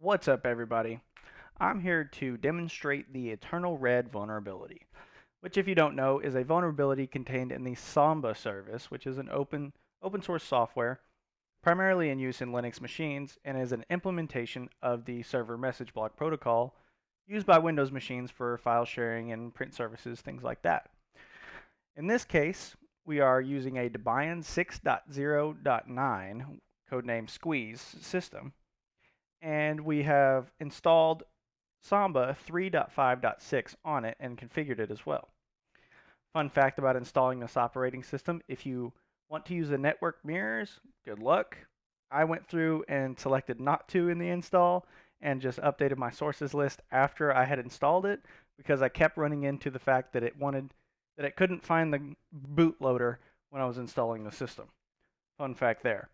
What's up, everybody? I'm here to demonstrate the EternalRed vulnerability, which, if you don't know, is a vulnerability contained in the Samba service, which is an open source software primarily in use in Linux machines and is an implementation of the server message block protocol used by Windows machines for file sharing and print services, things like that. In this case, we are using a Debian 6.0.9 codename Squeeze system, and we have installed Samba 3.5.6 on it and configured it as well. Fun fact about installing this operating system: if you want to use the network mirrors, good luck. I went through and selected not to in the install and just updated my sources list after I had installed it because I kept running into the fact that it couldn't find the bootloader when I was installing the system. Fun fact there.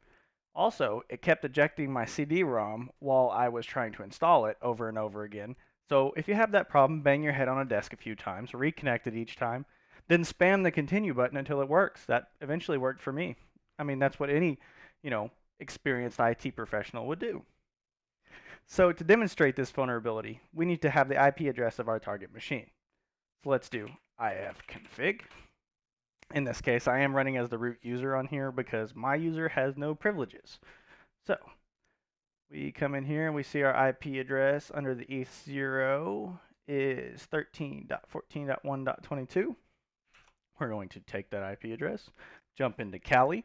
Also, it kept ejecting my CD-ROM while I was trying to install it over and over again. So if you have that problem, bang your head on a desk a few times, reconnect it each time, then spam the continue button until it works. That eventually worked for me. I mean, that's what any, you know, experienced IT professional would do. So to demonstrate this vulnerability, we need to have the IP address of our target machine. So let's do ifconfig. In this case, I am running as the root user on here because my user has no privileges. So we come in here and we see our IP address under the ETH0 is 13.14.1.22. We're going to take that IP address, jump into Kali,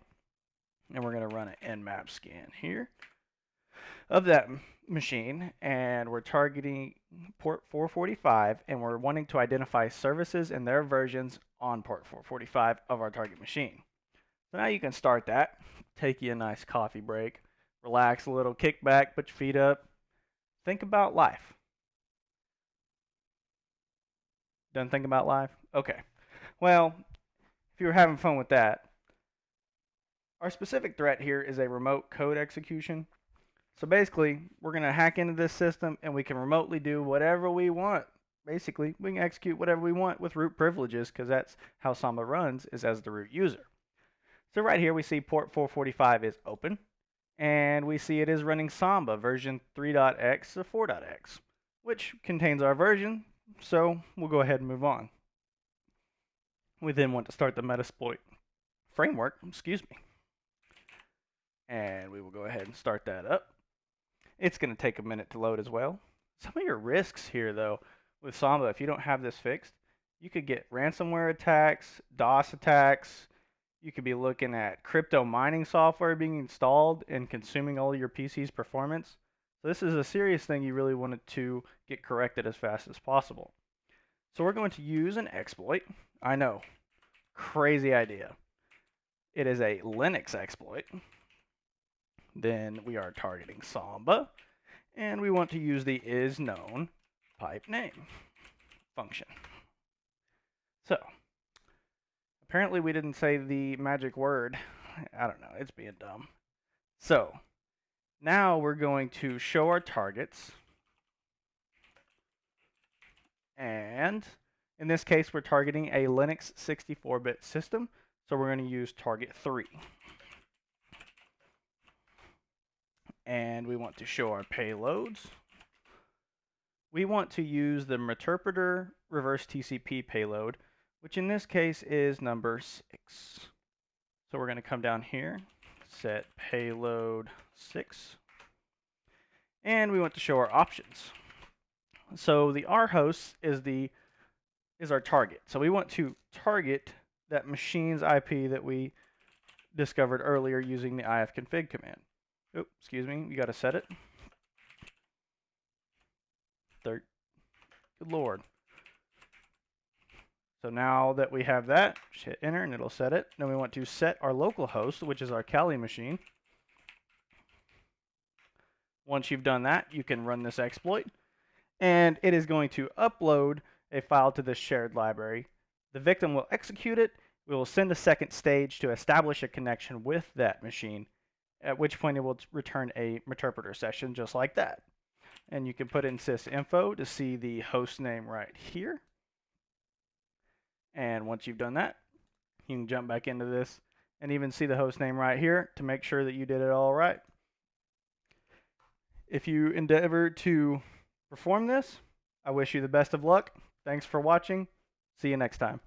and we're going to run an nmap scan here of that machine, and we're targeting port 445, and we're wanting to identify services and their versions on port 445 of our target machine. So now you can start that, take you a nice coffee break, relax a little, kick back, put your feet up, think about life. Done thinking about life? Okay. Well, if you were having fun with that, our specific threat here is a remote code execution. So basically, we're going to hack into this system and we can remotely do whatever we want. Basically, we can execute whatever we want with root privileges because that's how Samba runs, is as the root user. So right here we see port 445 is open, and we see it is running Samba version 3.x to 4.x, which contains our version, so we'll go ahead and move on. We then want to start the Metasploit framework, and we will go ahead and start that up. It's going to take a minute to load as well. Some of your risks here, though, with Samba, if you don't have this fixed, you could get ransomware attacks, DOS attacks. You could be looking at crypto mining software being installed and consuming all of your PC's performance. So this is a serious thing you really wanted to get corrected as fast as possible. So we're going to use an exploit. I know, crazy idea. It is a Linux exploit. Then we are targeting Samba, and we want to use the isKnown pipe name function. So apparently we didn't say the magic word. I don't know, it's being dumb. So now we're going to show our targets, and in this case we're targeting a Linux 64-bit system, so we're going to use target 3. And we want to show our payloads. We want to use the Meterpreter reverse TCP payload, which in this case is number 6. So we're going to come down here, set payload 6, and we want to show our options. So the rhost is our target. So we want to target that machine's IP that we discovered earlier using the ifconfig command. Oh, excuse me, we got to set it. Good Lord. So now that we have that, just hit enter and it'll set it. Then we want to set our local host, which is our Kali machine. Once you've done that, you can run this exploit, and it is going to upload a file to this shared library. The victim will execute it. We will send a second stage to establish a connection with that machine, at which point it will return a Meterpreter session just like that. And you can put in sysinfo to see the host name right here. And once you've done that, you can jump back into this and even see the host name right here to make sure that you did it all right. if you endeavor to perform this, I wish you the best of luck. Thanks for watching. See you next time.